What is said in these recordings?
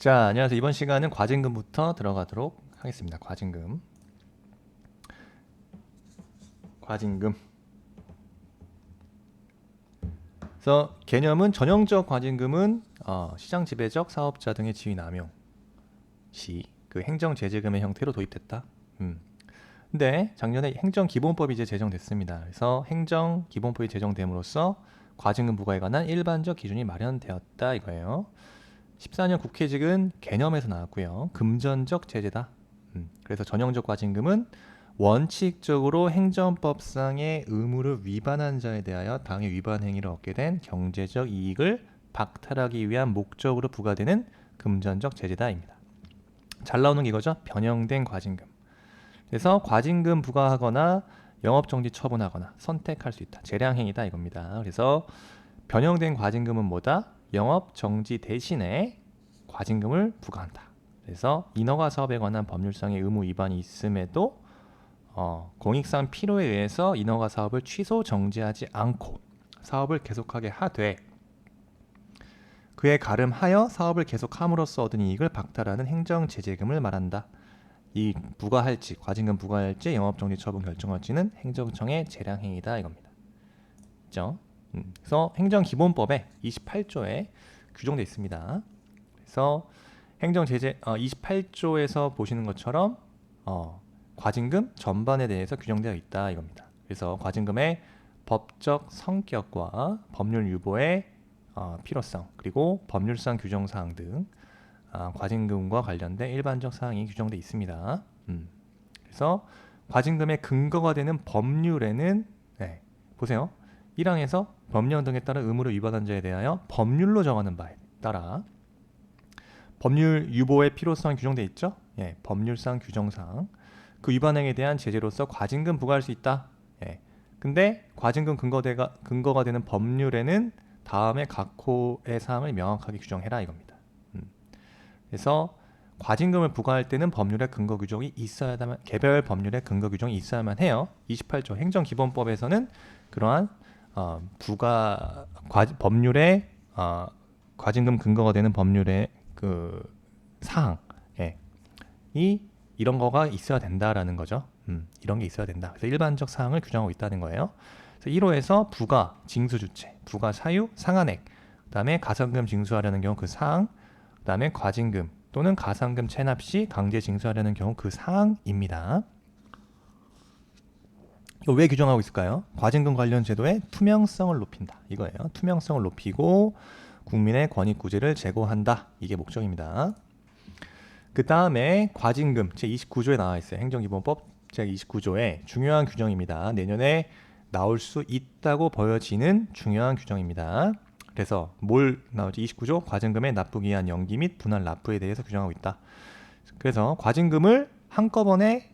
자, 안녕하세요. 이번 시간은 과징금부터 들어가도록 하겠습니다. 과징금. 그래서 개념은 전형적 과징금은 시장 지배적 사업자 등의 지위 남용 시 그 행정 제재금의 형태로 도입됐다. 근데 작년에 행정기본법이 이제 제정됐습니다. 그래서 행정기본법이 제정됨으로써 과징금 부과에 관한 일반적 기준이 마련되었다 이거예요. 14년 국회직은 개념에서 나왔고요. 금전적 제재다. 그래서 전형적 과징금은 원칙적으로 행정법상의 의무를 위반한 자에 대하여 당해 위반 행위를 얻게 된 경제적 이익을 박탈하기 위한 목적으로 부과되는 금전적 제재다입니다. 잘 나오는 게 이거죠. 변형된 과징금. 그래서 과징금 부과하거나 영업정지 처분하거나 선택할 수 있다. 재량행위다 이겁니다. 그래서 변형된 과징금은 뭐다? 영업정지 대신에 과징금을 부과한다. 그래서 인허가 사업에 관한 법률상의 의무 위반이 있음에도 공익상 필요에 의해서 인허가 사업을 취소 정지하지 않고 사업을 계속하게 하되 그에 가름하여 사업을 계속함으로써 얻은 이익을 박탈하는 행정제재금을 말한다. 이 부과할지 과징금 부과할지 영업정지 처분 결정할지는 행정청의 재량행위다 이겁니다. 그렇죠? 그래서 행정기본법에 28조에 규정되어 있습니다. 그래서 행정제재 28조에서 보시는 것처럼 과징금 전반에 대해서 규정되어 있다 이겁니다. 그래서 과징금의 법적 성격과 법률 유보의 필요성 그리고 법률상 규정사항 등 과징금과 관련된 일반적 사항이 규정되어 있습니다. 그래서 과징금의 근거가 되는 법률에는 보세요. 1항에서 법령 등에 따라 의무를 위반한 자에 대하여 법률로 정하는 바에 따라 법률 유보의 필요성이 규정되어 있죠. 법률상 규정사항 그 위반행에 대한 제재로서 과징금 부과할 수 있다. 근데 과징금 근거가 되는 법률에는 다음에 각 호의 사항을 명확하게 규정해라 이겁니다. 그래서 과징금을 부과할 때는 법률의 근거 규정이 있어야만 개별 법률의 근거 규정이 있어야만 해요. 28조 행정기본법에서는 그러한 법률의 과징금 근거가 되는 법률의 그 사항 이 이런 거가 있어야 된다라는 거죠. 이런 게 있어야 된다. 그래서 일반적 사항을 규정하고 있다는 거예요. 그래서 1호에서 부가, 징수 주체, 부가 사유, 상한액, 그다음에 가산금 징수하려는 경우 그 사항, 그다음에 과징금 또는 가산금 체납 시 강제 징수하려는 경우 그 사항입니다. 이거 왜 규정하고 있을까요? 과징금 관련 제도의 투명성을 높인다. 이거예요. 투명성을 높이고 국민의 권익구제를 제고한다. 이게 목적입니다. 그 다음에 과징금 제29조에 나와 있어요. 행정기본법 제29조에 중요한 규정입니다. 내년에 나올 수 있다고 보여지는 중요한 규정입니다. 그래서 뭘 나오지? 29조 과징금의 납부기한 연기 및 분할 납부에 대해서 규정하고 있다. 그래서 과징금을 한꺼번에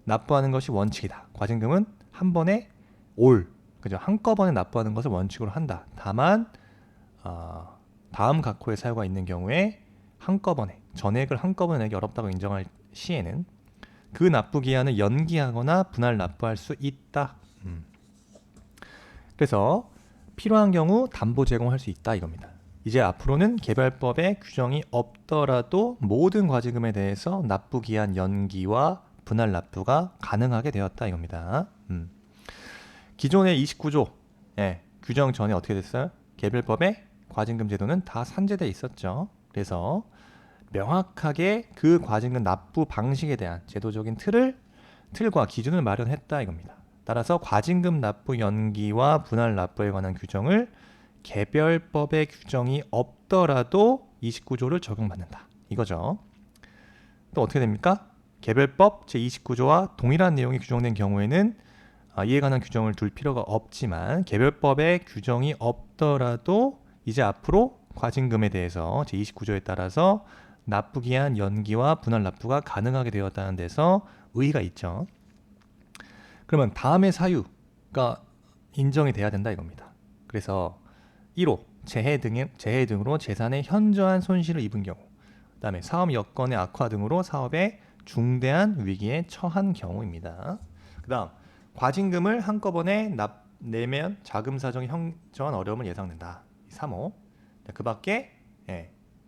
납부하는 것이 원칙이다. 과징금은 한 번에 그죠? 한꺼번에 납부하는 것을 원칙으로 한다. 다만 다음 각호의 사유가 있는 경우에 한꺼번에 전액을 한꺼번에 내기 어렵다고 인정할 시에는 그 납부 기한을 연기하거나 분할 납부할 수 있다. 그래서 필요한 경우 담보 제공할 수 있다 이겁니다. 이제 앞으로는 개별법에 규정이 없더라도 모든 과징금에 대해서 납부 기한 연기와 분할 납부가 가능하게 되었다 이겁니다. 기존의 29조 규정 전에 어떻게 됐어요? 개별법에 과징금 제도는 다 산재돼 있었죠. 그래서 명확하게 그 과징금 납부 방식에 대한 제도적인 틀과 기준을 마련했다 이겁니다. 따라서 과징금 납부 연기와 분할 납부에 관한 규정을 개별법의 규정이 없더라도 29조를 적용받는다 이거죠. 또 어떻게 됩니까? 개별법 제29조와 동일한 내용이 규정된 경우에는 이에 관한 규정을 둘 필요가 없지만 개별법에 규정이 없더라도 이제 앞으로 과징금에 대해서 제29조에 따라서 납부기한 연기와 분할 납부가 가능하게 되었다는 데서 의의가 있죠. 그러면 다음의 사유가 인정이 돼야 된다 이겁니다. 그래서 1호 재해 등으로 재산의 현저한 손실을 입은 경우, 그 다음에 사업 여건의 악화 등으로 사업에 중대한 위기에 처한 경우입니다. 그 다음 과징금을 한꺼번에 내면 자금 사정이 형정한 어려움을 예상된다. 3호 그 밖에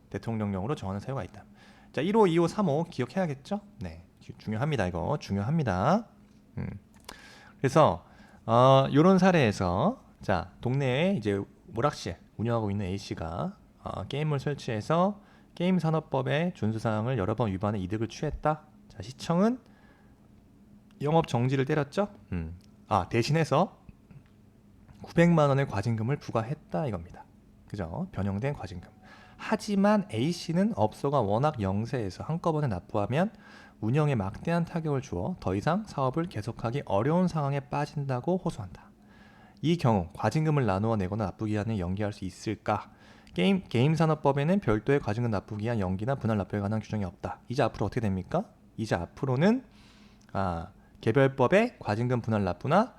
대통령령으로 정하는 사유가 있다. 자, 1호, 2호, 3호 기억해야겠죠? 네, 중요합니다. 이거 중요합니다. 그래서 이런 사례에서 자, 동네에 이제 오락실 운영하고 있는 A 씨가 게임을 설치해서 게임 산업법의 준수 사항을 여러 번 위반해 이득을 취했다. 자, 시청은 영업 정지를 때렸죠. 대신해서 900만 원의 과징금을 부과했다 이겁니다. 그죠? 변형된 과징금. 하지만 A 씨는 업소가 워낙 영세해서 한꺼번에 납부하면 운영에 막대한 타격을 주어 더 이상 사업을 계속하기 어려운 상황에 빠진다고 호소한다. 이 경우 과징금을 나누어 내거나 납부 기한을 연기할 수 있을까? 게임 산업법에는 별도의 과징금 납부 기한 연기나 분할 납부에 관한 규정이 없다. 이제 앞으로 어떻게 됩니까? 이제 앞으로는 개별법에 과징금 분할 납부나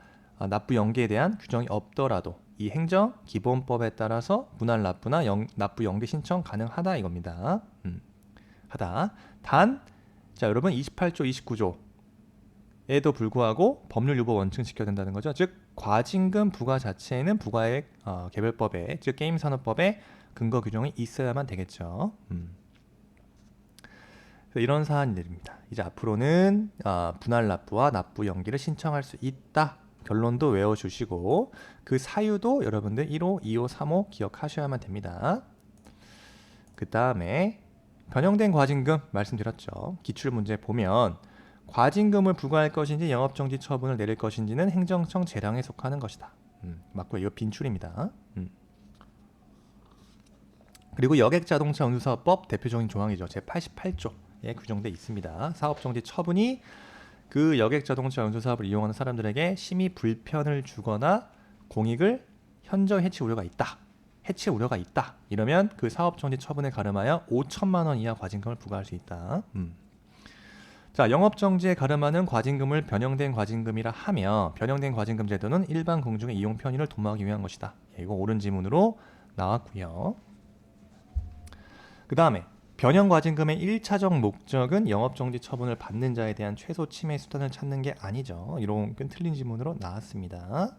납부 연기에 대한 규정이 없더라도 이 행정기본법에 따라서 분할 납부나 납부 연기 신청 가능하다 이겁니다. 하다. 단, 자 여러분 28조, 29조에도 불구하고 법률 유보 원칙 지켜야 된다는 거죠. 즉 과징금 부과 자체에는 부과액 개별법에 즉 게임산업법에 근거 규정이 있어야만 되겠죠. 이런 사안들입니다. 이제 앞으로는 분할 납부와 납부 연기를 신청할 수 있다. 결론도 외워주시고 그 사유도 여러분들 1호, 2호, 3호 기억하셔야만 됩니다. 그 다음에 변형된 과징금 말씀드렸죠. 기출문제 보면 과징금을 부과할 것인지 영업정지 처분을 내릴 것인지는 행정청 재량에 속하는 것이다. 맞고요. 이거 빈출입니다. 그리고 여객자동차 운수사업법 대표적인 조항이죠. 제88조에 규정돼 있습니다. 사업정지 처분이 그 여객자동차 운수사업을 이용하는 사람들에게 심히 불편을 주거나 공익을 현저 해치 우려가 있다. 해치 우려가 있다. 이러면 그 사업정지 처분에 가름하여 5천만 원 이하 과징금을 부과할 수 있다. 자, 영업정지에 가름하는 과징금을 변형된 과징금이라 하며 변형된 과징금 제도는 일반 공중의 이용 편의를 도모하기 위한 것이다. 이거 옳은 지문으로 나왔고요. 그 다음에 변형 과징금의 1차적 목적은 영업정지 처분을 받는 자에 대한 최소 침해 수단을 찾는 게 아니죠. 이런 틀린 지문으로 나왔습니다.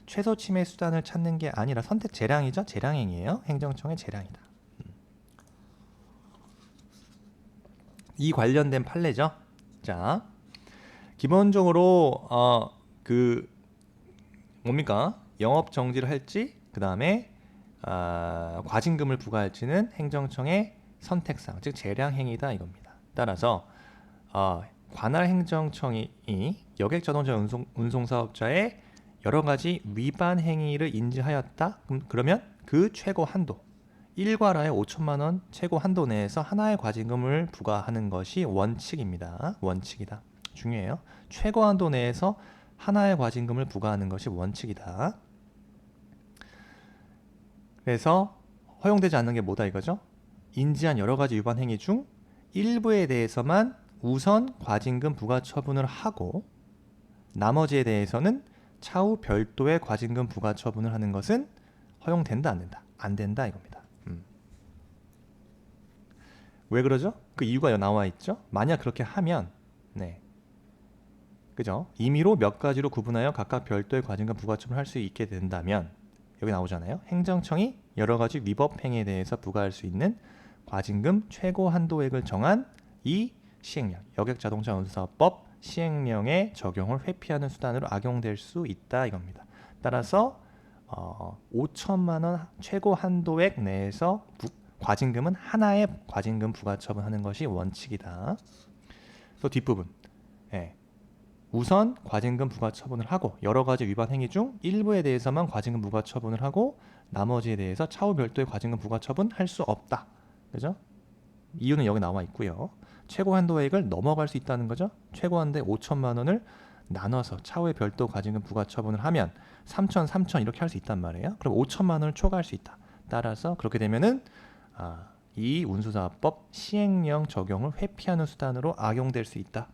최소 침해 수단을 찾는 게 아니라 선택 재량이죠. 재량행위예요. 행정청의 재량이다. 이 관련된 판례죠. 자, 기본적으로 뭡니까? 영업 정지를 할지 그 다음에 과징금을 부과할지는 행정청의 선택사항, 즉 재량행위다 이겁니다. 따라서 관할 행정청이 여객자동차 운송사업자의 여러 가지 위반 행위를 인지하였다. 그러면 그 최고 한도 1과라의 5천만 원 최고 한도 내에서 하나의 과징금을 부과하는 것이 원칙입니다. 원칙이다. 중요해요. 최고 한도 내에서 하나의 과징금을 부과하는 것이 원칙이다. 그래서 허용되지 않는 게 뭐다 이거죠? 인지한 여러 가지 위반 행위 중 일부에 대해서만 우선 과징금 부과 처분을 하고 나머지에 대해서는 차후 별도의 과징금 부과 처분을 하는 것은 허용된다 안 된다? 안 된다 이겁니다. 왜 그러죠? 그 이유가 나와 있죠. 만약 그렇게 하면 그죠? 임의로 몇 가지로 구분하여 각각 별도의 과징금 부과 처분을 할 수 있게 된다면 여기 나오잖아요. 행정청이 여러 가지 위법 행위에 대해서 부과할 수 있는 과징금 최고 한도액을 정한 이 시행령, 여객자동차 운수사업법 시행령의 적용을 회피하는 수단으로 악용될 수 있다 이겁니다. 따라서 5천만 원 최고 한도액 내에서 과징금은 하나의 과징금 부과 처분하는 것이 원칙이다. 또 뒷부분 우선 과징금 부과 처분을 하고 여러 가지 위반 행위 중 일부에 대해서만 과징금 부과 처분을 하고 나머지에 대해서 차후 별도의 과징금 부과 처분할 수 없다. 그죠? 이유는 여기 나와 있고요. 최고 한도액을 넘어갈 수 있다는 거죠. 최고 한도액 5천만 원을 나눠서 차후에 별도 과징금 부과 처분을 하면 3천, 3천 이렇게 할 수 있단 말이에요. 그럼 5천만 원을 초과할 수 있다. 따라서 그렇게 되면은 이 운수사업법 시행령 적용을 회피하는 수단으로 악용될 수 있다.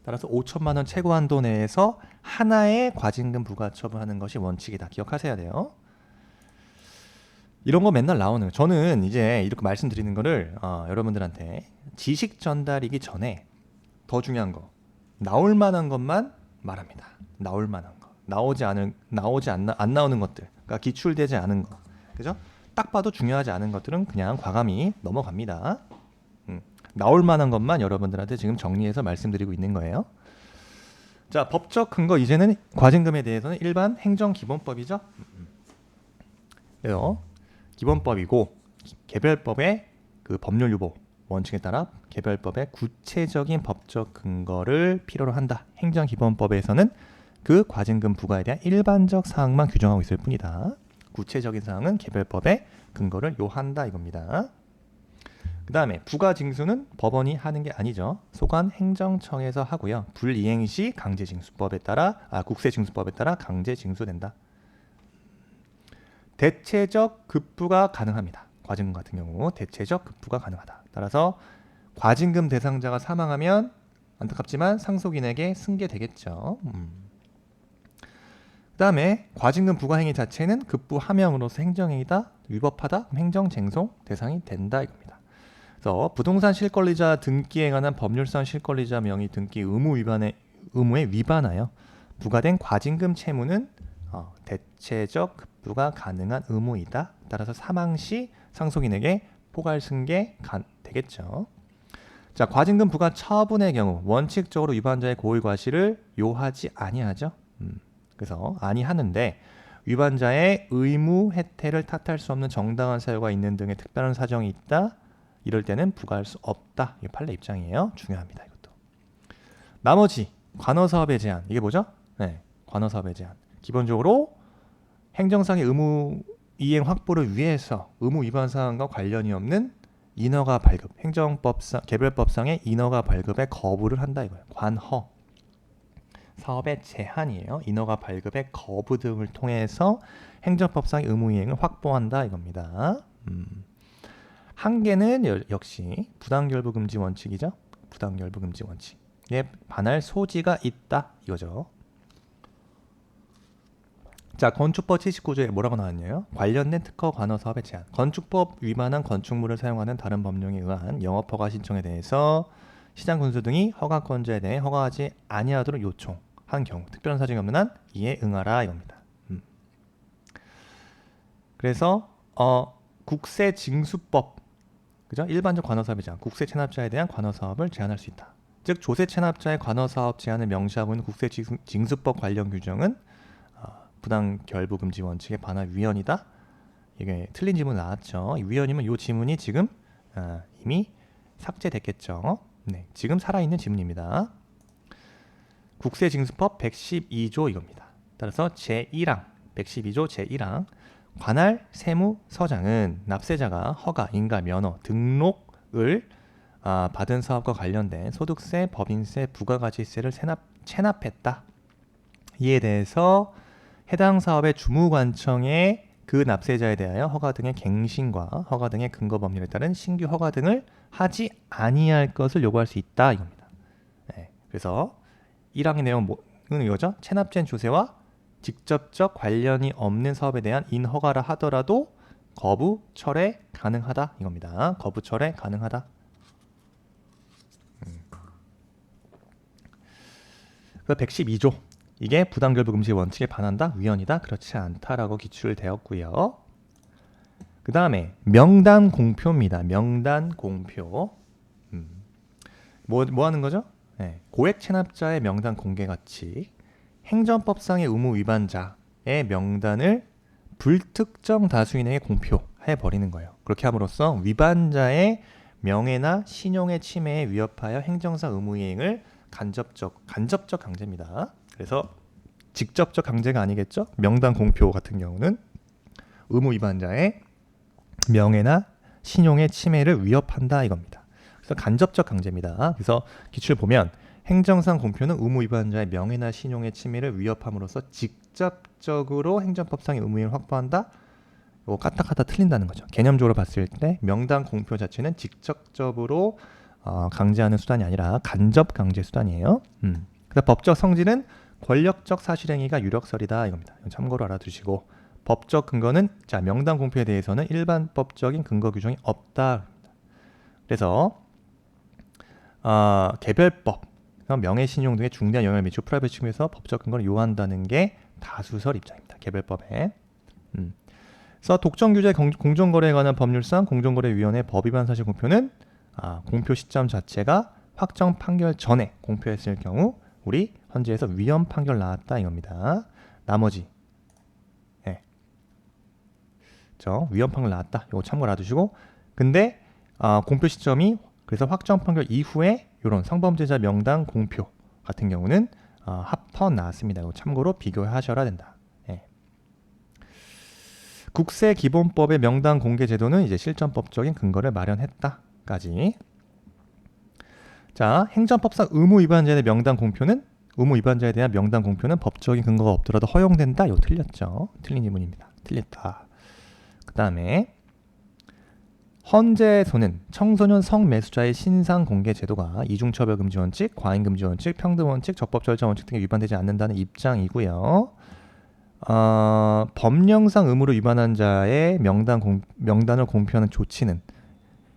따라서 5천만 원 최고 한도 내에서 하나의 과징금 부과 처분하는 것이 원칙이다. 기억하셔야 돼요. 이런 거 맨날 나오는 거예요. 저는 이제 이렇게 말씀드리는 거를 여러분들한테 지식 전달이기 전에 더 중요한 거 나올 만한 것만 말합니다. 나올 만한 거 안 나오는 것들 그러니까 기출되지 않은 거 그죠? 딱 봐도 중요하지 않은 것들은 그냥 과감히 넘어갑니다. 나올 만한 것만 여러분들한테 지금 정리해서 말씀드리고 있는 거예요. 자, 법적 근거 이제는 과징금에 대해서는 일반 행정기본법이죠. 그래서 기본법이고 개별법의 그 법률 유보 원칙에 따라 개별법의 구체적인 법적 근거를 필요로 한다. 행정기본법에서는 그 과징금 부과에 대한 일반적 사항만 규정하고 있을 뿐이다. 구체적인 사항은 개별법의 근거를 요한다 이겁니다. 그 다음에 부과징수는 법원이 하는 게 아니죠. 소관행정청에서 하고요. 불이행 시 강제징수법에 따라 국세징수법에 따라 강제징수된다. 대체적 급부가 가능합니다. 과징금 같은 경우 대체적 급부가 가능하다. 따라서 과징금 대상자가 사망하면 안타깝지만 상속인에게 승계되겠죠. 그 다음에 과징금 부과 행위 자체는 급부함형으로서 행정행위다, 위법하다, 행정쟁송 대상이 된다 이겁니다. 그래서 부동산 실권리자 등기에 관한 법률상 실권리자 명의 등기 의무에 위반하여 부과된 과징금 채무는 대체적 급부가 가능한 의무이다. 따라서 사망 시 상속인에게 포괄승계 되겠죠. 자, 과징금 부과 처분의 경우 원칙적으로 위반자의 고의 과실을 요하지 아니하죠. 그래서 아니하는데 위반자의 의무 혜택을 탓할 수 없는 정당한 사유가 있는 등의 특별한 사정이 있다. 이럴 때는 부과할 수 없다. 이게 판례 입장이에요. 중요합니다. 이것도. 나머지 관어사업의 제한. 이게 뭐죠? 네, 관어사업의 제한. 기본적으로 행정상의 의무 이행 확보를 위해서 의무 위반 사항과 관련이 없는 인허가 발급, 행정법상 개별법상의 인허가 발급에 거부를 한다 이거예요. 관허. 사업의 제한이에요. 인허가 발급의 거부 등을 통해서 행정법상의 의무 이행을 확보한다 이겁니다. 한계는 역시 부당결부금지 원칙이죠. 부당결부금지 원칙에 반할 소지가 있다 이거죠. 자, 건축법 79조에 뭐라고 나왔냐요? 관련된 특허 관어 사업의 제한. 건축법 위반한 건축물을 사용하는 다른 법령에 의한 영업허가 신청에 대해서 시장 군수 등이 허가권자에 대해 허가하지 아니하도록 요청한 경우 특별한 사정이 없는 한 이에 응하라 이겁니다. 그래서 국세징수법, 그죠? 일반적 관어사업의 제한, 국세 체납자에 대한 관어사업을 제한할 수 있다. 즉 조세 체납자의 관어사업 제한을 명시하고 있는 국세징수법 관련 규정은 부당결부금지 원칙에 반할 위헌이다. 이게 틀린 지문 나왔죠. 위헌이면 이 지문이 지금 이미 삭제됐겠죠. 네, 지금 살아있는 지문입니다. 국세징수법 112조 이겁니다. 따라서 제1항 112조 제1항 관할 세무서장은 납세자가 허가, 인가, 면허, 등록을 받은 사업과 관련된 소득세, 법인세, 부가가치세를 체납했다. 이에 대해서 해당 사업의 주무관청에 그 납세자에 대하여 허가 등의 갱신과 허가 등의 근거 법률에 따른 신규 허가 등을 하지 아니할 것을 요구할 수 있다 이겁니다. 네, 그래서 1항의 내용은 이거죠. 체납된 조세와 직접적 관련이 없는 사업에 대한 인허가라 하더라도 거부 철회 가능하다 이겁니다. 거부 철회 가능하다. 그 112조 이게 부당결부금지 원칙에 반한다, 위헌이다, 그렇지 않다라고 기출되었고요. 그 다음에 명단 공표입니다. 명단 공표. 뭐 하는 거죠? 네, 고액 체납자의 명단 공개 같이 행정법상의 의무 위반자의 명단을 불특정 다수인에게 공표해 버리는 거예요. 그렇게 함으로써 위반자의 명예나 신용의 침해에 위협하여 행정상 의무 이행을 간접적 강제입니다. 그래서 직접적 강제가 아니겠죠. 명단 공표 같은 경우는 의무 위반자의 명예나 신용의 침해를 위협한다 이겁니다. 그래서 간접적 강제입니다. 그래서 기출 보면 행정상 공표는 의무 위반자의 명예나 신용의 침해를 위협함으로써 직접적으로 행정법상의 의무 이행을 확보한다. 이거 까딱하다 틀린다는 거죠. 개념적으로 봤을 때 명단 공표 자체는 직접적으로 강제하는 수단이 아니라 간접 강제 수단이에요. 그래서 법적 성질은 권력적 사실행위가 유력설이다 이겁니다. 참고로 알아두시고 법적 근거는 자 명단 공표에 대해서는 일반 법적인 근거 규정이 없다. 그래서 개별법, 명예신용 등의 중대한 영향을 미치고 프라이버시 측면에서 법적 근거를 요한다는 게 다수설 입장입니다. 개별법에. 그래서 독점규제 공정거래에 관한 법률상 공정거래위원회 법위반 사실 공표는 공표 시점 자체가 확정 판결 전에 공표했을 경우 우리 헌재에서 위헌 판결 나왔다 이겁니다. 나머지 위헌 판결 나왔다. 이거 참고로 알아두시고 근데 공표 시점이 그래서 확정 판결 이후에 이런 성범죄자 명단 공표 같은 경우는 합헌 나왔습니다. 이거 참고로 비교하셔야 된다. 국세기본법의 명단 공개 제도는 이제 실전법적인 근거를 마련했다까지. 자, 행정법상 의무 위반자에 대한 명단 공표는 의무 위반자에 대한 명단 공표는 법적인 근거가 없더라도 허용된다. 이거 틀렸죠. 틀린 질문입니다. 틀렸다. 그 다음에 헌재에서는 청소년 성매수자의 신상 공개 제도가 이중처벌 금지 원칙, 과잉 금지 원칙, 평등 원칙, 적법 절차 원칙 등에 위반되지 않는다는 입장이고요. 법령상 의무로 위반한 자의 명단을 공표하는 조치는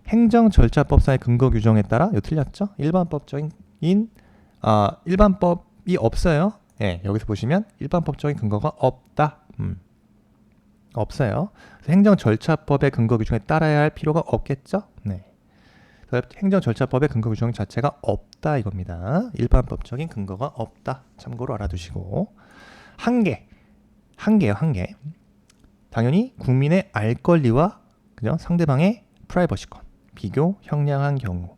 행정절차법상의 근거 규정에 따라 이거 틀렸죠? 일반법이 없어요. 여기서 보시면 일반법적인 근거가 없다. 없어요. 행정절차법의 근거 규정에 따라야 할 필요가 없겠죠? 행정절차법의 근거 규정 자체가 없다 이겁니다. 일반법적인 근거가 없다. 참고로 알아두시고 한계예요. 한계. 당연히 국민의 알 권리와 그죠? 상대방의 프라이버시권 비교 형량한 경우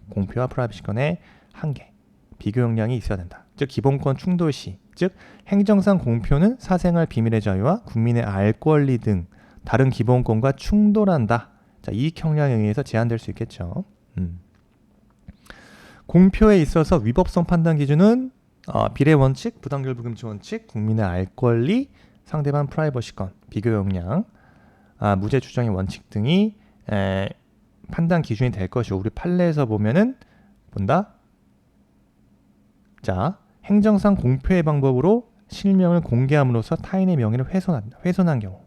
공표와 프라이버시권의 한계 비교 형량이 있어야 된다. 즉 기본권 충돌 시 즉 행정상 공표는 사생활 비밀의 자유와 국민의 알 권리 등 다른 기본권과 충돌한다. 자, 이익 형량에 의해서 제한될 수 있겠죠. 공표에 있어서 위법성 판단 기준은 비례 원칙, 부당결부 금지 원칙, 국민의 알 권리, 상대방 프라이버시권, 비교 형량, 무죄 추정의 원칙 등이 판단 기준이 될 것이고 우리 판례에서 보면은 본다. 자, 행정상 공표의 방법으로 실명을 공개함으로써 타인의 명예를 훼손한 경우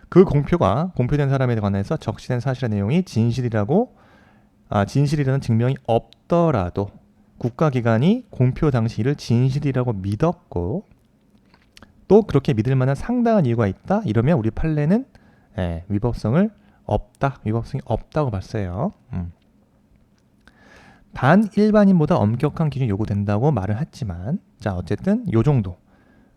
그 공표가 공표된 사람에 관해서 적시된 사실의 내용이 진실이라는 증명이 없더라도 국가기관이 공표 당시 이를 진실이라고 믿었고 또 그렇게 믿을 만한 상당한 이유가 있다. 이러면 우리 판례는 위법성이 없다고 봤어요. 단 일반인보다 엄격한 기준이 요구된다고 말을 했지만 자 어쨌든 요 정도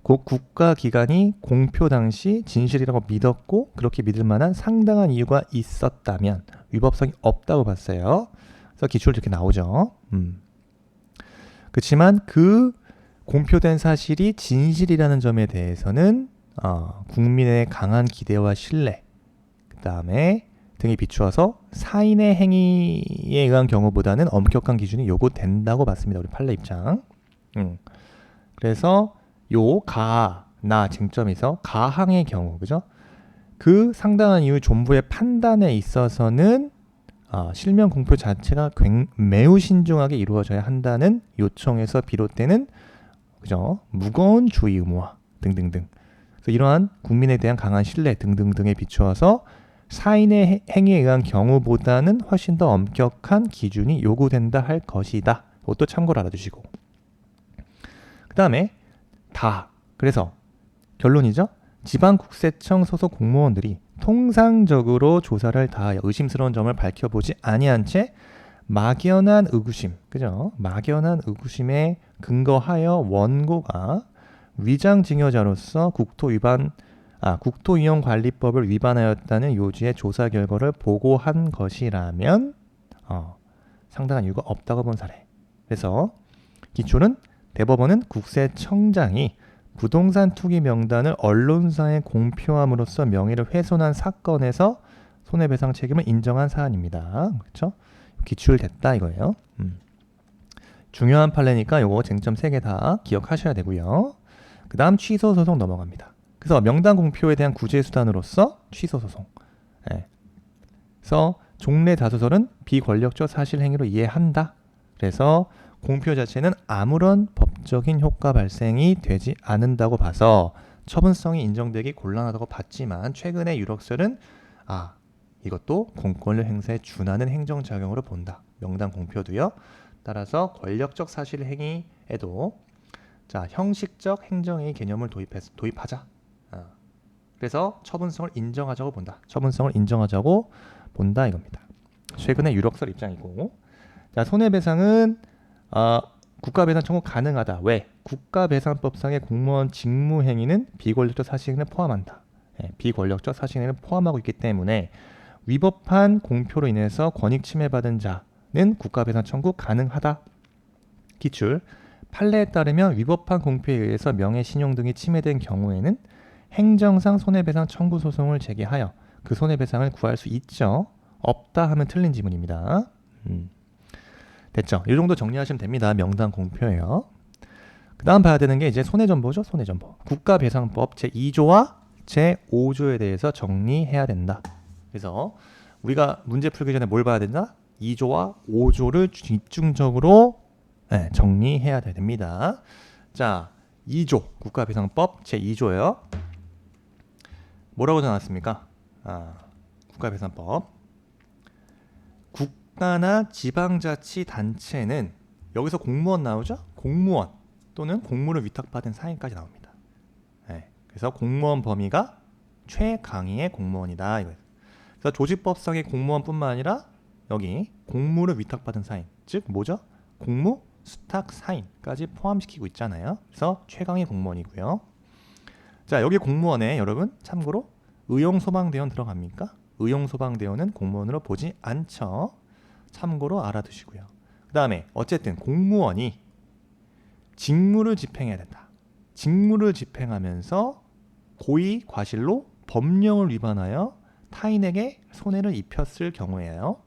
국가기관이 공표 당시 진실이라고 믿었고 그렇게 믿을 만한 상당한 이유가 있었다면 위법성이 없다고 봤어요. 그래서 기출도 이렇게 나오죠. 그렇지만 그 공표된 사실이 진실이라는 점에 대해서는 국민의 강한 기대와 신뢰 그 다음에 등에 비추어서 사인의 행위에 의한 경우보다는 엄격한 기준이 요구된다고 봤습니다. 우리 판례 입장. 그래서 요 가나 쟁점에서 가항의 경우 그죠? 그 상당한 이유 존부의 판단에 있어서는 실명 공표 자체가 매우 신중하게 이루어져야 한다는 요청에서 비롯되는 그죠? 무거운 주의 의무화 등등등. 그래서 이러한 국민에 대한 강한 신뢰 등등등에 비추어서 사인의 행위에 의한 경우보다는 훨씬 더 엄격한 기준이 요구된다 할 것이다. 그것도 참고로 알아두시고. 그 다음에 그래서 결론이죠. 지방국세청 소속 공무원들이 통상적으로 조사를 다하여 의심스러운 점을 밝혀보지 아니한 채 막연한 의구심에 근거하여 원고가 위장증여자로서 국토위원관리법을 위반하였다는 요지의 조사 결과를 보고한 것이라면 상당한 이유가 없다고 본 사례. 그래서 기초는 대법원은 국세청장이 부동산 투기 명단을 언론사에 공표함으로써 명예를 훼손한 사건에서 손해배상 책임을 인정한 사안입니다. 그렇죠? 기출됐다 이거예요. 중요한 판례니까 요거 쟁점 3개 다 기억하셔야 되고요. 그 다음 취소 소송 넘어갑니다. 그래서 명단 공표에 대한 구제 수단으로서 취소 소송. 그래서 종래 다소설은 비권력적 사실 행위로 이해한다. 그래서 공표 자체는 아무런 법적인 효과 발생이 되지 않는다고 봐서 처분성이 인정되기 곤란하다고 봤지만 최근의 유력설은 이것도 공권력 행사에 준하는 행정작용으로 본다. 명단 공표도요. 따라서 권력적 사실 행위에도 자, 형식적 행정의 개념을 도입하자. 그래서 처분성을 인정하자고 본다. 처분성을 인정하자고 본다 이겁니다. 최근의 유력설 입장이고, 자, 손해배상은 국가배상 청구 가능하다. 왜? 국가배상법상의 공무원 직무행위는 비권력적 사실행위를 포함한다. 비권력적 사실행위를 포함하고 있기 때문에 위법한 공표로 인해서 권익 침해받은 자는 국가배상 청구 가능하다. 기출. 판례에 따르면 위법한 공표에 의해서 명예, 신용 등이 침해된 경우에는 행정상 손해배상 청구 소송을 제기하여 그 손해배상을 구할 수 있죠. 없다 하면 틀린 지문입니다. 됐죠? 이 정도 정리하시면 됩니다. 명당 공표예요. 그 다음 봐야 되는 게 이제 손해전보죠. 손해전보. 국가배상법 제2조와 제5조에 대해서 정리해야 된다. 그래서 우리가 문제 풀기 전에 뭘 봐야 된다? 2조와 5조를 집중적으로 정리해야 됩니다. 자, 2조 국가배상법 제2조예요. 뭐라고 나왔습니까? 국가배상법. 국가나 지방자치단체는 여기서 공무원 나오죠? 공무원 또는 공무를 위탁받은 사인까지 나옵니다. 그래서 공무원 범위가 최강위의 공무원이다. 그래서 조직법상의 공무원뿐만 아니라 여기 공무를 위탁받은 사인, 즉 뭐죠? 공무 수탁 사인까지 포함시키고 있잖아요. 그래서 최강의 공무원이고요. 자, 여기 공무원에 여러분 참고로 의용소방대원 들어갑니까? 의용소방대원은 공무원으로 보지 않죠. 참고로 알아두시고요. 그 다음에 어쨌든 공무원이 직무를 집행해야 된다. 직무를 집행하면서 고의 과실로 법령을 위반하여 타인에게 손해를 입혔을 경우에요.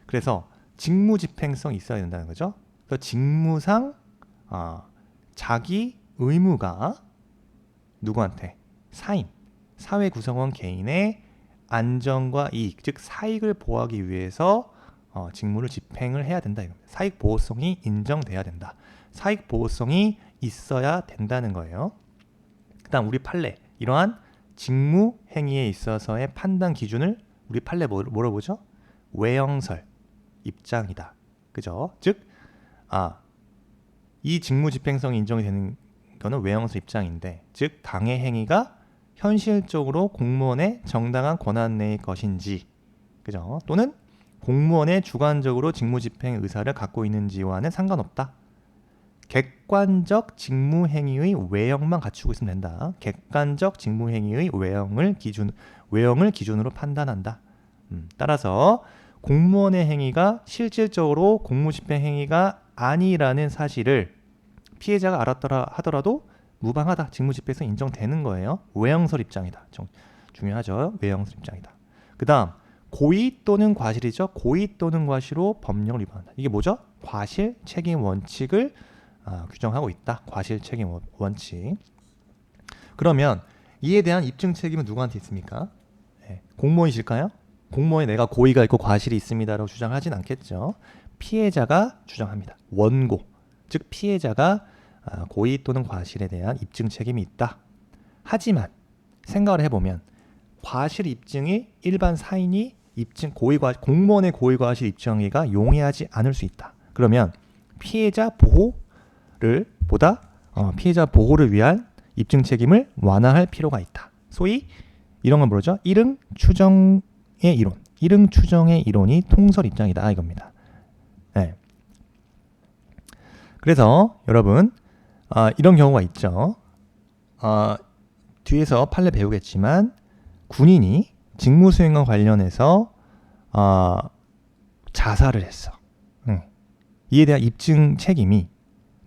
그래서 직무 집행성이 있어야 된다는 거죠. 그래서 직무상 자기 의무가 누구한테? 사인, 사회 구성원 개인의 안전과 이익, 즉 사익을 보호하기 위해서 직무를 집행을 해야 된다 이겁니다. 사익 보호성이 인정돼야 된다. 사익 보호성이 있어야 된다는 거예요. 그다음 우리 판례, 이러한 직무 행위에 있어서의 판단 기준을 우리 판례 뭐로 보죠? 외형설 입장이다. 그죠? 즉, 이 직무 집행성이 인정이 되는 거는 외형설 입장인데, 즉 당해 행위가 현실적으로 공무원의 정당한 권한 내의 것인지, 그죠? 또는 공무원의 주관적으로 직무 집행 의사를 갖고 있는지와는 상관없다. 객관적 직무 행위의 외형만 갖추고 있으면 된다. 객관적 직무 행위의 외형을 기준으로 판단한다. 따라서 공무원의 행위가 실질적으로 공무 집행 행위가 아니라는 사실을 피해자가 알았더라 하더라도 무방하다. 직무 집행성 인정되는 거예요. 외형설 입장이다. 중요하죠. 외형설 입장이다. 그 다음 고의 또는 과실이죠. 고의 또는 과실로 법령을 위반한다. 이게 뭐죠? 과실 책임 원칙을 규정하고 있다. 과실 책임 원칙. 그러면 이에 대한 입증 책임은 누구한테 있습니까? 공무원이실까요? 공무원이 내가 고의가 있고 과실이 있습니다라고 주장하진 않겠죠. 피해자가 주장합니다. 원고, 즉 피해자가 고의 또는 과실에 대한 입증 책임이 있다. 하지만 생각을 해보면 과실 입증이 일반 사인이 공무원의 고의 과실 입증하기가 용이하지 않을 수 있다. 그러면 피해자 보호를 위한 입증 책임을 완화할 필요가 있다. 소위 이런 건 뭐죠? 일응 추정의 이론이 통설 입장이다 이겁니다. 그래서 여러분 이런 경우가 있죠. 뒤에서 판례 배우겠지만 군인이 직무 수행과 관련해서 자살을 했어. 이에 대한 입증 책임이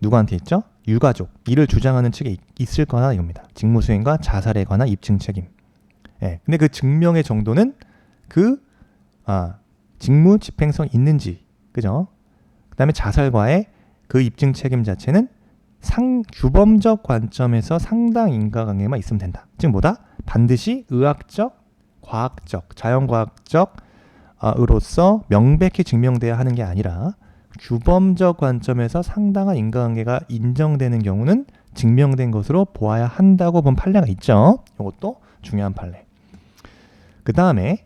누구한테 있죠? 유가족, 이를 주장하는 측에 있을 거나 이겁니다. 직무 수행과 자살에 관한 입증 책임. 근데 그 증명의 정도는 직무 집행성 있는지, 그죠? 그다음에 자살과의 그 입증 책임 자체는 규범적 관점에서 상당 인과관계만 있으면 된다. 즉 뭐다? 반드시 의학적, 과학적, 자연과학적 으로서 명백히 증명돼야 하는 게 아니라 규범적 관점에서 상당한 인과관계가 인정되는 경우는 증명된 것으로 보아야 한다고 본 판례가 있죠. 이것도 중요한 판례. 그 다음에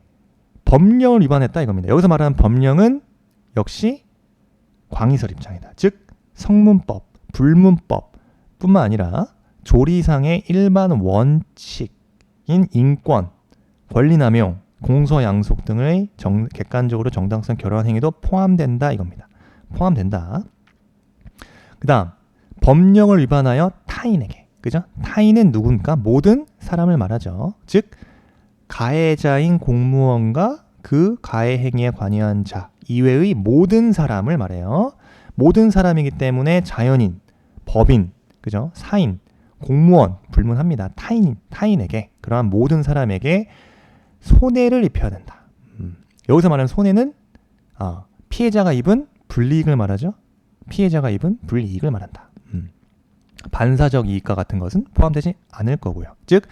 법령을 위반했다 이겁니다. 여기서 말하는 법령은 역시 광의설 입장이다. 즉 성문법, 불문법, 뿐만 아니라 조리상의 일반 원칙인 인권, 권리남용, 공소양속 등의 객관적으로 정당성 결여한 행위도 포함된다 이겁니다. 포함된다. 그 다음 법령을 위반하여 타인에게, 그죠? 타인은 누군가? 모든 사람을 말하죠. 즉 가해자인 공무원과 그 가해 행위에 관여한 자 이외의 모든 사람을 말해요. 모든 사람이기 때문에 자연인, 법인, 그죠? 사인, 공무원 불문합니다. 타인에게, 그러한 모든 사람에게 손해를 입혀야 된다. 여기서 말하는 손해는 피해자가 입은 불이익을 말하죠. 피해자가 입은 불이익을 말한다. 반사적 이익과 같은 것은 포함되지 않을 거고요. 즉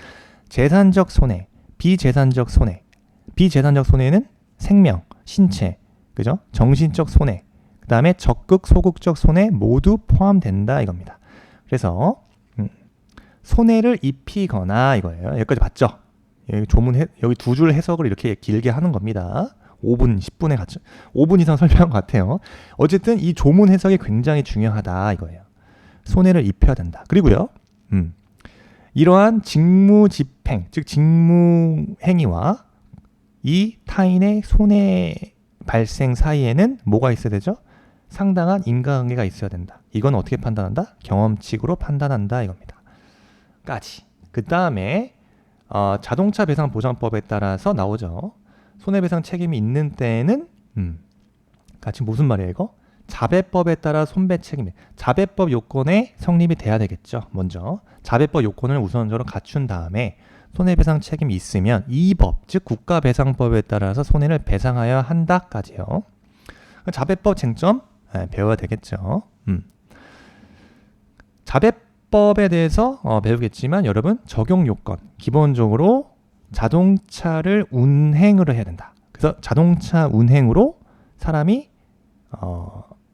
재산적 손해, 비재산적 손해. 비재산적 손해는 생명, 신체, 그죠? 정신적 손해, 그 다음에 적극, 소극적 손해 모두 포함된다 이겁니다. 그래서 손해를 입히거나 이거예요. 여기까지 봤죠? 여기 조문 여기 두 줄 해석을 이렇게 길게 하는 겁니다. 5분, 10분에 같이 5분 이상 설명한 것 같아요. 어쨌든 이 조문 해석이 굉장히 중요하다 이거예요. 손해를 입혀야 된다. 그리고요. 이러한 직무집행, 즉 직무행위와 이 타인의 손해 발생 사이에는 뭐가 있어야 되죠? 상당한 인과관계가 있어야 된다. 이건 어떻게 판단한다? 경험칙으로 판단한다 이겁니다. 까지. 그 다음에 자동차 배상 보장법에 따라서 나오죠. 손해배상 책임이 있는 때에는 같이 무슨 말이에요 이거? 자배법에 따라 손배 책임이, 자배법 요건에 성립이 돼야 되겠죠. 먼저 자배법 요건을 우선적으로 갖춘 다음에 손해배상 책임이 있으면 이 법, 즉 국가배상법에 따라서 손해를 배상하여야 한다까지요. 자배법 쟁점 배워야 되겠죠. 자배법에 대해서 배우겠지만 여러분 적용 요건, 기본적으로 자동차를 운행으로 해야 된다. 그래서 자동차 운행으로 사람이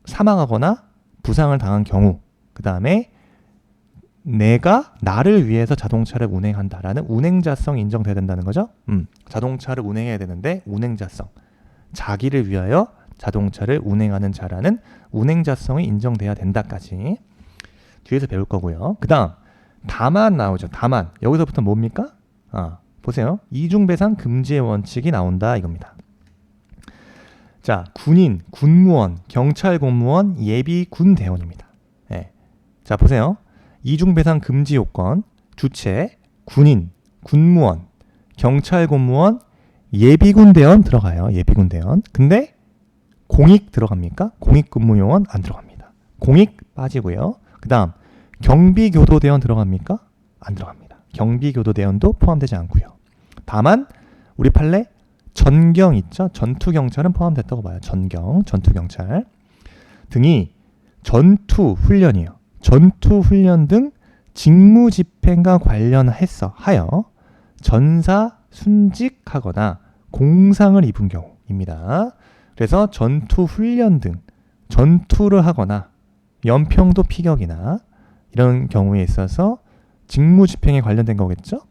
사망하거나 부상을 당한 경우, 그 다음에 내가 나를 위해서 자동차를 운행한다라는 운행자성 인정돼야 된다는 거죠. 자동차를 운행해야 되는데 운행자성, 자기를 위하여 자동차를 운행하는 자라는 운행자성이 인정돼야 된다까지 뒤에서 배울 거고요. 그 다음 다만 나오죠. 다만 여기서부터 뭡니까? 보세요. 이중배상 금지의 원칙이 나온다 이겁니다. 자, 군인, 군무원, 경찰 공무원, 예비 군대원입니다. 네. 자, 보세요. 이중배상 금지 요건, 주체, 군인, 군무원, 경찰 공무원, 예비군대원 들어가요. 예비군대원. 근데 공익 들어갑니까? 공익근무요원 안 들어갑니다. 공익 빠지고요. 그 다음 경비교도대원 들어갑니까? 안 들어갑니다. 경비교도대원도 포함되지 않고요. 다만 우리 판례 전경 있죠? 전투경찰은 포함됐다고 봐요. 전투경찰 등이 전투훈련이요. 전투훈련 등 직무집행과 관련해서 하여 전사 순직하거나 공상을 입은 경우입니다. 그래서 전투훈련 등 전투를 하거나 연평도 피격이나 이런 경우에 있어서 직무집행에 관련된 거겠죠?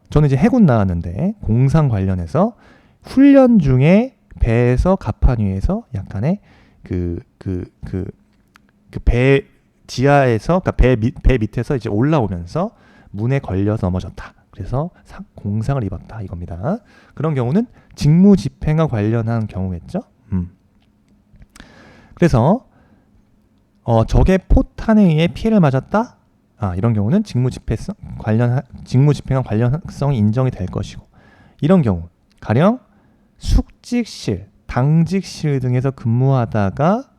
저는 이제 해군 나왔는데 공상 관련해서 훈련 중에 배에서 갑판 위에서 약간의 배 지하에서, 그러니까 배 밑에서 이제 올라오면서 문에 걸려서 넘어졌다. 그래서 공상을 입었다 이겁니다. 그런 경우는 직무집행과 관련한 경우겠죠. 그래서 적의 포탄에 의해 피해를 맞았다. 이런 경우는 직무집행과 관련성이 인정이 될 것이고, 이런 경우 가령 숙직실, 당직실 등에서 근무하다가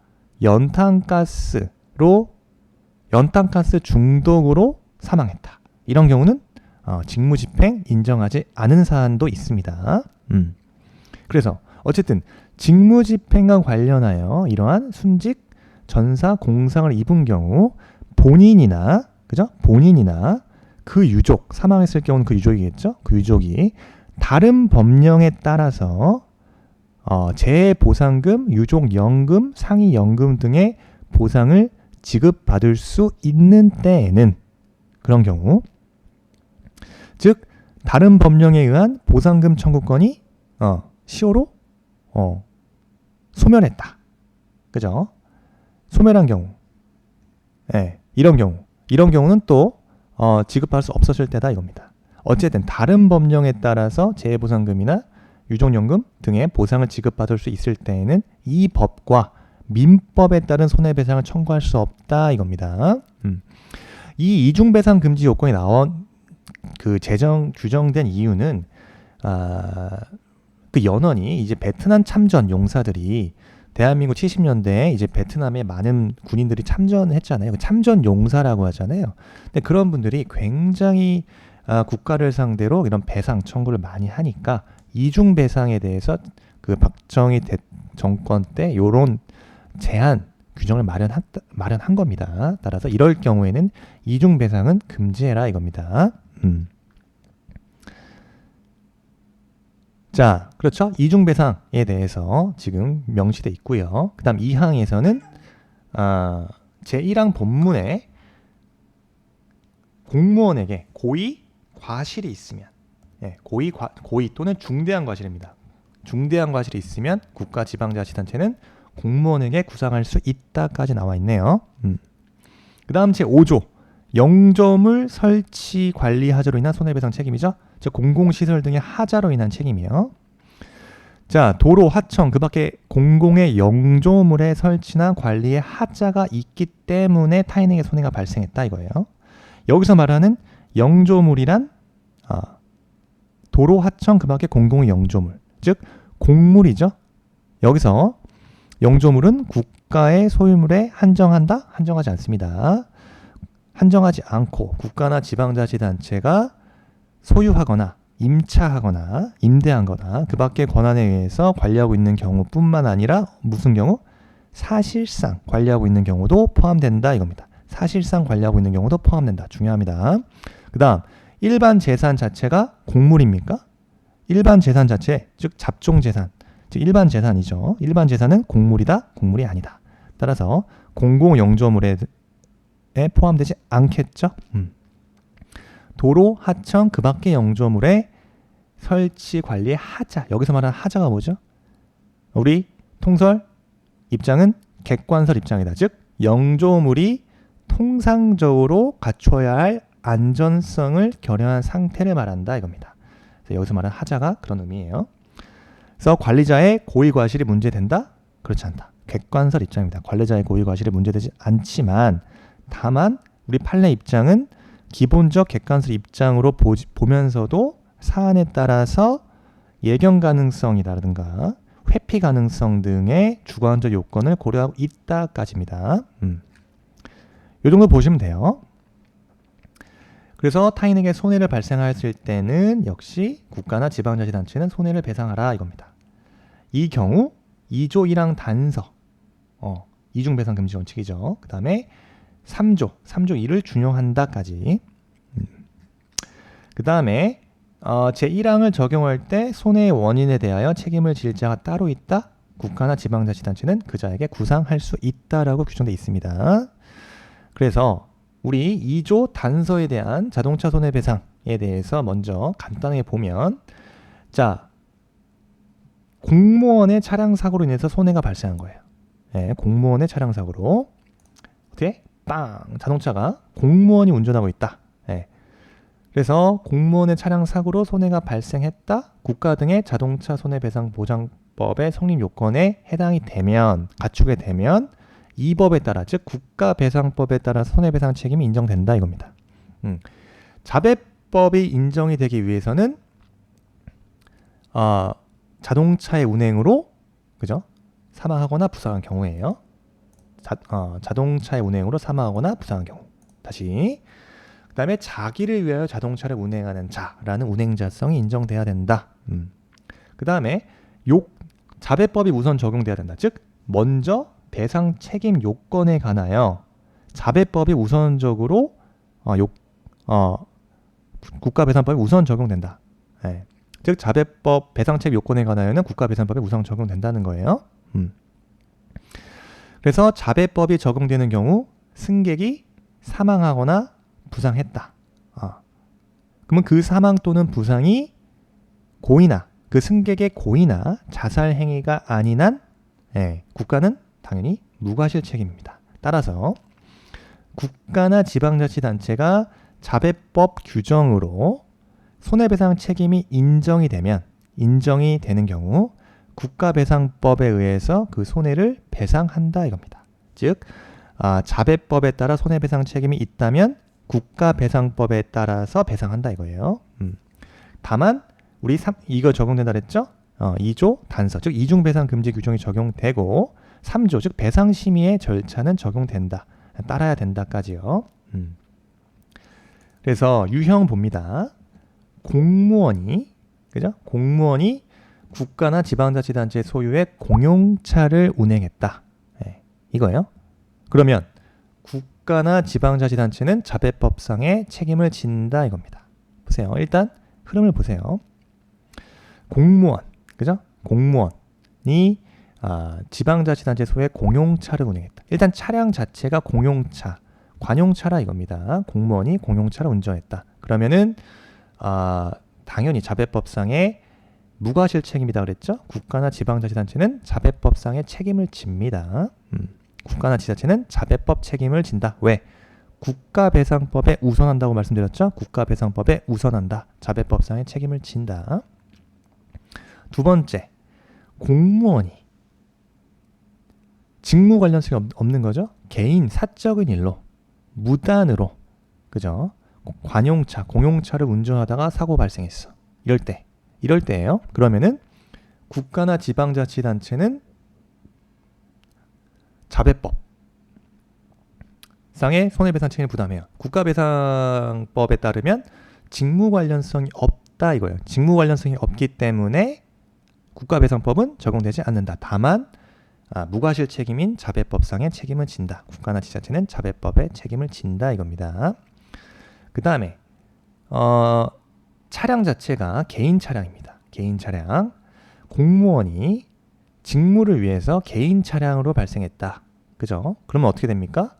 연탄가스 중독으로 사망했다. 이런 경우는 직무집행 인정하지 않은 사안도 있습니다. 그래서 어쨌든 직무집행과 관련하여 이러한 순직, 전사, 공상을 입은 경우 본인이나 그 유족, 사망했을 경우는 그 유족이겠죠. 그 유족이 다른 법령에 따라서 재해보상금, 유족연금, 상해연금 등의 보상을 지급받을 수 있는 때에는, 그런 경우, 즉 다른 법령에 의한 보상금 청구권이 시효로 소멸했다. 그죠? 소멸한 경우, 이런 경우 이런 경우는 또 지급할 수 없었을 때다 이겁니다. 어쨌든 다른 법령에 따라서 재해보상금이나 유족연금 등의 보상을 지급받을 수 있을 때에는 이 법과 민법에 따른 손해배상을 청구할 수 없다 이겁니다. 이 이중배상 금지 요건이 나온 그 규정된 이유는 그 연원이 이제 베트남 참전 용사들이 대한민국 70년대에 이제 베트남에 많은 군인들이 참전했잖아요. 참전 용사라고 하잖아요. 근데 그런 분들이 굉장히 국가를 상대로 이런 배상 청구를 많이 하니까 이중 배상에 대해서 그 박정희 정권 때 이런 제한 규정을 마련한 겁니다. 따라서 이럴 경우에는 이중 배상은 금지해라 이겁니다. 자, 그렇죠? 이중 배상에 대해서 지금 명시돼 있고요. 그다음 2항에서는 제1항 본문에 공무원에게 고의 과실이 있으면, 고의 또는 중대한 과실입니다. 중대한 과실이 있으면 국가지방자치단체는 공무원에게 구상할 수 있다까지 나와 있네요. 그 다음 제5조 영조물 설치 관리 하자로 인한 손해배상 책임이죠. 즉 공공시설 등의 하자로 인한 책임이요. 자, 도로, 하청 그 밖에 공공의 영조물의 설치나 관리에 하자가 있기 때문에 타인에게 손해가 발생했다 이거예요. 여기서 말하는 영조물이란 도로, 하청 그 밖에 공공의 영조물, 즉 공물이죠. 여기서 영조물은 국가의 소유물에 한정한다? 한정하지 않습니다. 한정하지 않고 국가나 지방자치단체가 소유하거나 임차하거나 임대하거나 그 밖의 권한에 의해서 관리하고 있는 경우뿐만 아니라 무슨 경우? 사실상 관리하고 있는 경우도 포함된다 이겁니다. 사실상 관리하고 있는 경우도 포함된다. 중요합니다. 그 다음 일반 재산 자체가 공물입니까? 일반 재산 자체, 즉 잡종재산, 즉 일반 재산이죠. 일반 재산은 공물이다? 공물이 아니다. 따라서 공공영조물에 포함되지 않겠죠. 도로, 하청, 그 밖의 영조물의 설치, 관리의 하자. 여기서 말하는 하자가 뭐죠? 우리 통설 입장은 객관설 입장이다. 즉 영조물이 통상적으로 갖춰야 할 안전성을 결여한 상태를 말한다 이겁니다. 그래서 여기서 말하는 하자가 그런 의미예요. 그래서 관리자의 고의 과실이 문제된다? 그렇지 않다. 객관설 입장입니다. 관리자의 고의 과실이 문제되지 않지만 다만 우리 판례 입장은 기본적 객관설 입장으로 보면서도 사안에 따라서 예견 가능성이라든가 회피 가능성 등의 주관적 요건을 고려하고 있다까지입니다. 이 정도 보시면 돼요. 그래서 타인에게 손해를 발생하였을 때는 역시 국가나 지방자치단체는 손해를 배상하라 이겁니다. 이 경우 2조 1항 단서 이중배상 금지 원칙이죠. 그 다음에 3조 2를 준용한다까지. 그 다음에 제1항을 적용할 때 손해의 원인에 대하여 책임을 질 자가 따로 있다. 국가나 지방자치단체는 그자에게 구상할 수 있다라고 규정되어 있습니다. 그래서 우리 2조 단서에 대한 자동차 손해배상에 대해서 먼저 간단하게 보면, 자, 공무원의 차량 사고로 인해서 손해가 발생한 거예요. 공무원의 차량 사고로 어떻게? 자동차가 공무원이 운전하고 있다. 그래서 공무원의 차량 사고로 손해가 발생했다. 국가 등의 자동차 손해배상 보장법의 성립 요건에 해당이 되면, 갖추게 되면 이 법에 따라, 즉 국가배상법에 따라 손해배상 책임이 인정된다 이겁니다. 자배법이 인정이 되기 위해서는 자동차의 운행으로 그죠? 사망하거나 부상한 경우에요. 자동차의 운행으로 사망하거나 부상한 경우. 다시 그 다음에 자기를 위하여 자동차를 운행하는 자라는 운행자성이 인정돼야 된다. 그 다음에 자배법이 우선 적용돼야 된다. 즉 먼저 배상 책임 요건에 관하여 자배법이 우선적으로 국가배상법이 우선 적용된다. 즉 자배법 배상 책임 요건에 관하여는 국가배상법이 우선 적용된다는 거예요. 그래서 자배법이 적용되는 경우 승객이 사망하거나 부상했다. 그러면 그 사망 또는 부상이 고의나 그 승객의 고의나 자살 행위가 아닌 한 국가는 당연히 무과실 책임입니다. 따라서 국가나 지방자치단체가 자배법 규정으로 손해배상 책임이 인정이 되는 경우 국가배상법에 의해서 그 손해를 배상한다 이겁니다. 즉 자배법에 따라 손해배상 책임이 있다면 국가배상법에 따라서 배상한다 이거예요. 다만 우리 이거 적용된다 그랬죠? 2조 단서, 즉 이중배상 금지 규정이 적용되고 3조, 즉 배상심의의 절차는 적용된다. 따라야 된다까지요. 그래서 유형 봅니다. 공무원이 국가나 지방자치단체 소유의 공용차를 운행했다. 네, 이거예요. 그러면 국가나 지방자치단체는 자배법상의 책임을 진다 이겁니다. 보세요. 일단 흐름을 보세요. 공무원, 공무원이 지방자치단체 소유의 공용차를 운행했다. 일단 차량 자체가 공용차, 관용차라 이겁니다. 공무원이 공용차를 운전했다. 그러면은 당연히 자배법상의 무과실 책임이다 그랬죠? 국가나 지방자치단체는 자배법상의 책임을 집니다. 국가나 지자체는 자배법 책임을 진다. 왜? 국가배상법에 우선한다고 말씀드렸죠? 국가배상법에 우선한다. 자배법상의 책임을 진다. 두 번째, 공무원이 직무 관련성이 없는 거죠? 개인 사적인 일로 무단으로 그죠? 관용차, 공용차를 운전하다가 사고 발생했어. 이럴 때예요. 그러면은 국가나 지방자치단체는 자배법 상의 손해배상 책임을 부담해요. 국가배상법에 따르면 직무 관련성이 없다 이거예요. 직무 관련성이 없기 때문에 국가배상법은 적용되지 않는다. 다만 무과실 책임인 자배법상의 책임을 진다. 국가나 지자체는 자배법의 책임을 진다 이겁니다. 그 다음에 차량 자체가 개인 차량입니다. 개인 차량. 공무원이 직무를 위해서 개인 차량으로 발생했다. 그죠? 그러면 어떻게 됩니까?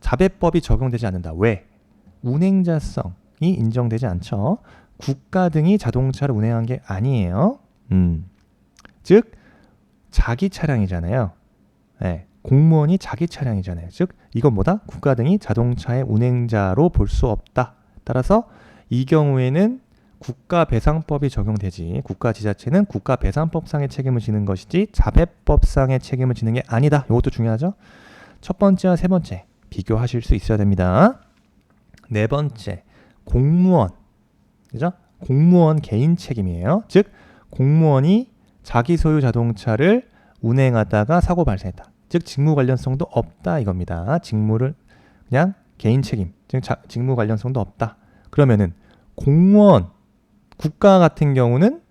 자배법이 적용되지 않는다. 왜? 운행자성이 인정되지 않죠. 국가 등이 자동차를 운행한 게 아니에요. 즉 자기 차량이잖아요. 네, 공무원이 자기 차량이잖아요. 즉 이건 뭐다? 국가 등이 자동차의 운행자로 볼 수 없다. 따라서 이 경우에는 국가배상법이 적용되지 국가지자체는 국가배상법상의 책임을 지는 것이지 자배법상의 책임을 지는 게 아니다. 이것도 중요하죠. 첫 번째와 세 번째 비교하실 수 있어야 됩니다. 네 번째, 공무원. 그죠? 공무원 개인 책임이에요. 즉 공무원이 자기 소유 자동차를 운행하다가 사고 발생했다. 즉 직무 관련성도 없다 이겁니다. 직무를 그냥 개인 책임, 즉 직무 관련성도 없다. 그러면은 공무원, 국가 같은 경우는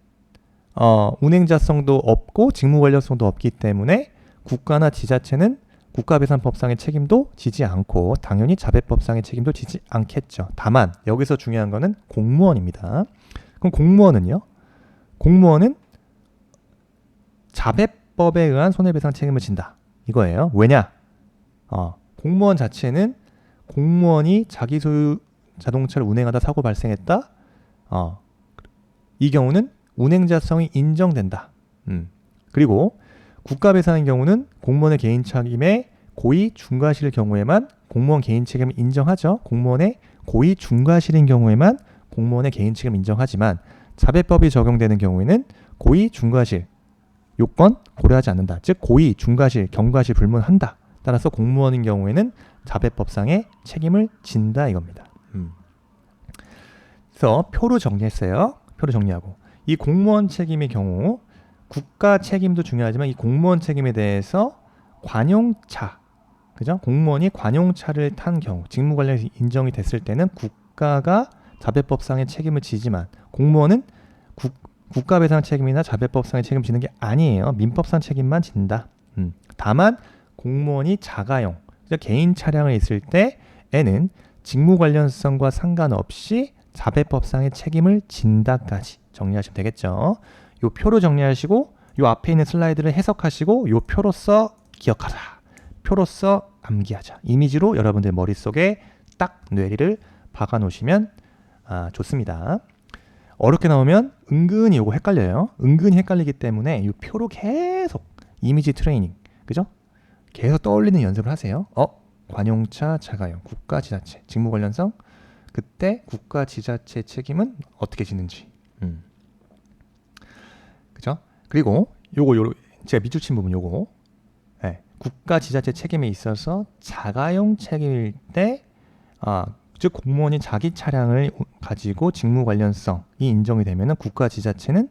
운행자성도 없고 직무 관련성도 없기 때문에 국가나 지자체는 국가배상법상의 책임도 지지 않고 당연히 자배법상의 책임도 지지 않겠죠. 다만 여기서 중요한 거는 공무원입니다. 그럼 공무원은요? 공무원은 자배법에 의한 손해배상 책임을 진다. 이거예요. 왜냐? 공무원 자체는 공무원이 자기 소유 자동차를 운행하다 사고 발생했다. 이 경우는 운행자성이 인정된다. 그리고 국가배상의 경우는 공무원의 개인 책임에 고의 중과실의 경우에만 공무원 개인 책임을 인정하죠. 공무원의 고의 중과실인 경우에만 공무원의 개인 책임을 인정하지만 자배법이 적용되는 경우에는 고의 중과실 요건 고려하지 않는다. 즉 고의, 중과실, 경과실 불문한다. 따라서 공무원인 경우에는 자배법상의 책임을 진다 이겁니다. 그래서 표로 정리했어요. 표로 정리하고 이 공무원 책임의 경우 국가 책임도 중요하지만 이 공무원 책임에 대해서 관용차, 그죠? 공무원이 관용차를 탄 경우 직무 관련해서 인정이 됐을 때는 국가가 자배법상의 책임을 지지만 공무원은 국가배상 책임이나 자배법상의 책임을 지는 게 아니에요. 민법상 책임만 진다. 다만 공무원이 자가용, 개인 차량을 있을 때에는 직무 관련성과 상관없이 자배법상의 책임을 진다까지 정리하시면 되겠죠. 요 표로 정리하시고 요 앞에 있는 슬라이드를 해석하시고 요 표로써 기억하라. 표로써 암기하자. 이미지로 여러분들 머릿속에 딱 뇌리를 박아 놓으시면 좋습니다. 어렵게 나오면 은근히 요거 헷갈려요. 은근히 헷갈리기 때문에 이 표로 계속 이미지 트레이닝, 그죠? 계속 떠올리는 연습을 하세요. 관용차, 자가용, 국가 지자체, 직무 관련성. 그때 국가 지자체 책임은 어떻게 지는지. 그죠? 그리고 요거 제가 밑줄 친 부분 요거. 네. 국가 지자체 책임에 있어서 자가용 책임일 때 즉 공무원이 자기 차량을 가지고 직무 관련성이 인정이 되면은 국가 지자체는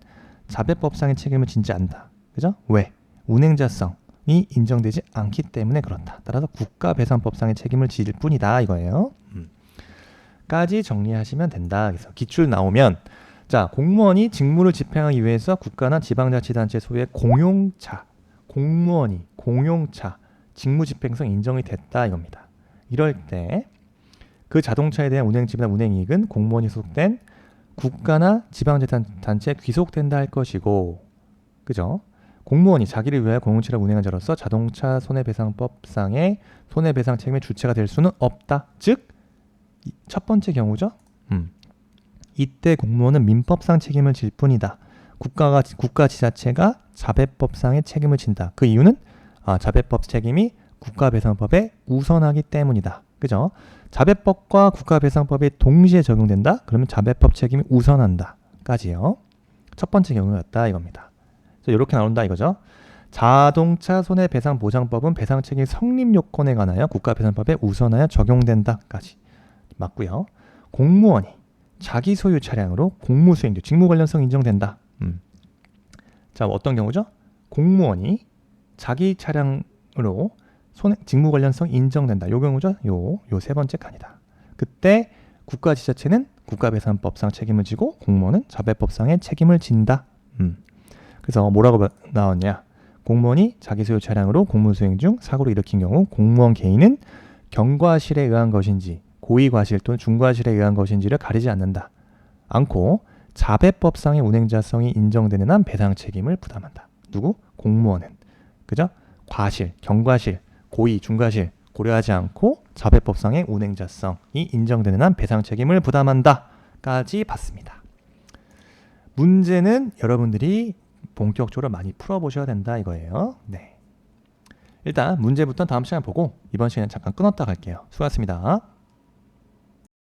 자배법상의 책임을 지지 않는다. 그죠? 왜? 운행자성이 인정되지 않기 때문에 그렇다. 따라서 국가배상법상의 책임을 질 뿐이다 이거예요. 까지 정리하시면 된다. 그래서 기출 나오면 자, 공무원이 직무를 집행하기 위해서 국가나 지방자치단체 소유의 공용차, 공무원이 공용차 직무 집행성 인정이 됐다 이겁니다. 이럴 때 그 자동차에 대한 운행집이나 운행이익은 공무원이 소속된 국가나 지방자치단체에 귀속된다 할 것이고, 그죠? 공무원이 자기를 위하여 공용차를 운행한 자로서 자동차 손해배상법상의 손해배상 책임의 주체가 될 수는 없다. 즉, 첫 번째 경우죠. 이때 공무원은 민법상 책임을 질 뿐이다. 국가 지자체가 자배법상의 책임을 진다. 그 이유는 자배법 책임이 국가배상법에 우선하기 때문이다. 그죠? 자배법과 국가배상법이 동시에 적용된다? 그러면 자배법 책임이 우선한다. 까지요. 첫 번째 경우였다 이겁니다. 이렇게 나온다 이거죠. 자동차 손해배상보장법은 배상책임 성립 요건에 관하여 국가배상법에 우선하여 적용된다까지 맞고요. 공무원이 자기 소유 차량으로 공무 수행 중 직무 관련성 인정된다. 자, 어떤 경우죠? 공무원이 자기 차량으로 직무 관련성 인정된다. 요 경우죠. 요 세 번째 칸이다. 그때 국가 지자체는 국가배상법상 책임을 지고 공무원은 자배법상의 책임을 진다. 그래서 뭐라고 나왔냐? 공무원이 자기 소유 차량으로 공무 수행 중 사고를 일으킨 경우 공무원 개인은 경과실에 의한 것인지 고의과실 또는 중과실에 의한 것인지를 가리지 않고 자배법상의 운행자성이 인정되는 한 배상 책임을 부담한다. 누구? 공무원은. 그죠? 과실, 경과실, 고의, 중과실 고려하지 않고 자배법상의 운행자성이 인정되는 한 배상 책임을 부담한다. 까지 봤습니다. 문제는 여러분들이 본격적으로 많이 풀어보셔야 된다 이거예요. 네. 일단 문제부터 다음 시간에 보고 이번 시간에 잠깐 끊었다 갈게요. 수고하셨습니다.